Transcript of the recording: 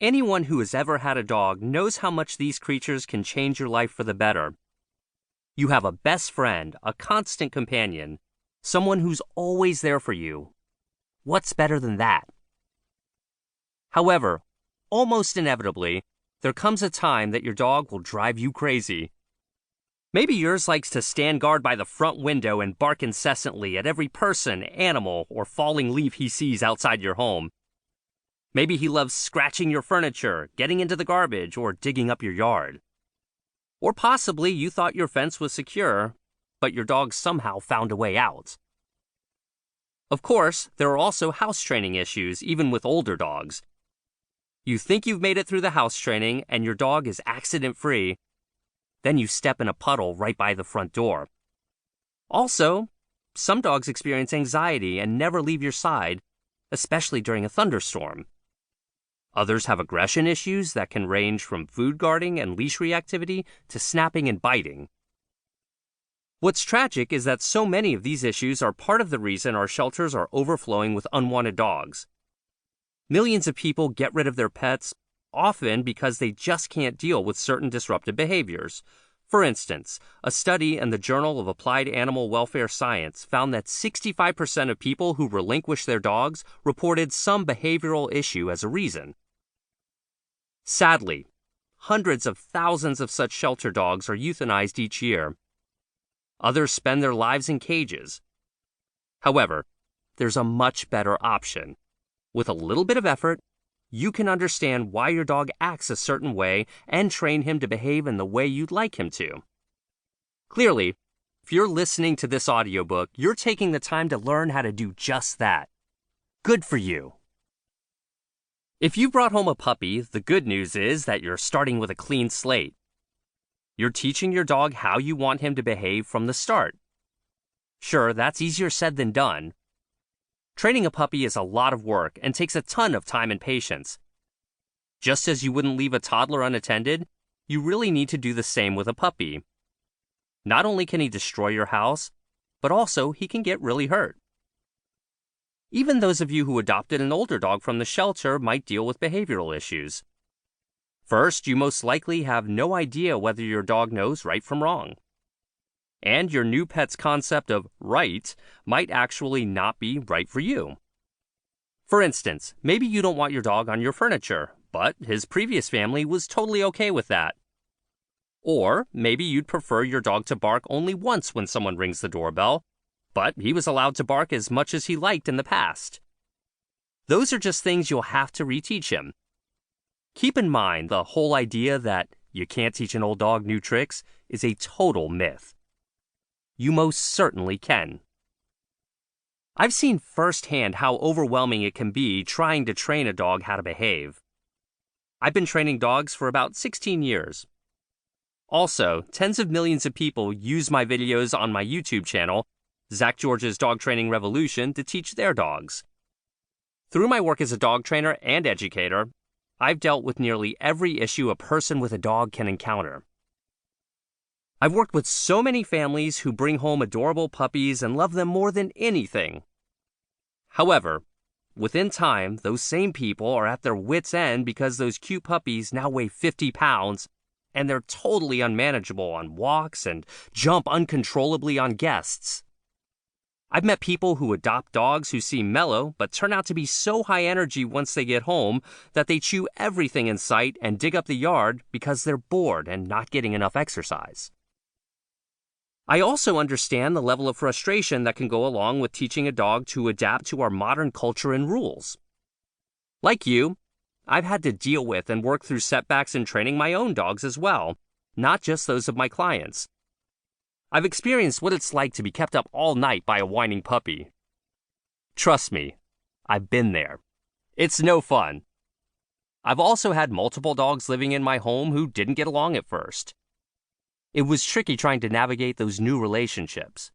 Anyone who has ever had a dog knows how much these creatures can change your life for the better. You have a best friend, a constant companion, someone who's always there for you. What's better than that? However, almost inevitably, there comes a time that your dog will drive you crazy. Maybe yours likes to stand guard by the front window and bark incessantly at every person, animal, or falling leaf he sees outside your home. Maybe he loves scratching your furniture, getting into the garbage, or digging up your yard. Or possibly you thought your fence was secure, but your dog somehow found a way out. Of course, there are also house training issues, even with older dogs. You think you've made it through the house training and your dog is accident-free. Then you step in a puddle right by the front door. Also, some dogs experience anxiety and never leave your side, especially during a thunderstorm. Others have aggression issues that can range from food guarding and leash reactivity to snapping and biting. What's tragic is that so many of these issues are part of the reason our shelters are overflowing with unwanted dogs. Millions of people get rid of their pets, often because they just can't deal with certain disruptive behaviors. For instance, a study in the Journal of Applied Animal Welfare Science found that 65% of people who relinquished their dogs reported some behavioral issue as a reason. Sadly, hundreds of thousands of such shelter dogs are euthanized each year. Others spend their lives in cages. However, there's a much better option. With a little bit of effort, you can understand why your dog acts a certain way and train him to behave in the way you'd like him to. Clearly, if you're listening to this audiobook, you're taking the time to learn how to do just that. Good for you. If you brought home a puppy, the good news is that you're starting with a clean slate. You're teaching your dog how you want him to behave from the start. Sure, that's easier said than done. Training a puppy is a lot of work and takes a ton of time and patience. Just as you wouldn't leave a toddler unattended, you really need to do the same with a puppy. Not only can he destroy your house, but also he can get really hurt. Even those of you who adopted an older dog from the shelter might deal with behavioral issues. First, you most likely have no idea whether your dog knows right from wrong. And your new pet's concept of right might actually not be right for you. For instance, maybe you don't want your dog on your furniture, but his previous family was totally okay with that. Or maybe you'd prefer your dog to bark only once when someone rings the doorbell, but he was allowed to bark as much as he liked in the past. Those are just things you'll have to reteach him. Keep in mind the whole idea that you can't teach an old dog new tricks is a total myth. You most certainly can. I've seen firsthand how overwhelming it can be trying to train a dog how to behave. I've been training dogs for about 16 years. Also, tens of millions of people use my videos on my YouTube channel, Zak George's Dog Training Revolution, to teach their dogs. Through my work as a dog trainer and educator, I've dealt with nearly every issue a person with a dog can encounter. I've worked with so many families who bring home adorable puppies and love them more than anything. However, within time, those same people are at their wits' end because those cute puppies now weigh 50 pounds and they're totally unmanageable on walks and jump uncontrollably on guests. I've met people who adopt dogs who seem mellow but turn out to be so high energy once they get home that they chew everything in sight and dig up the yard because they're bored and not getting enough exercise. I also understand the level of frustration that can go along with teaching a dog to adapt to our modern culture and rules. Like you, I've had to deal with and work through setbacks in training my own dogs as well, not just those of my clients. I've experienced what it's like to be kept up all night by a whining puppy. Trust me, I've been there. It's no fun. I've also had multiple dogs living in my home who didn't get along at first. It was tricky trying to navigate those new relationships.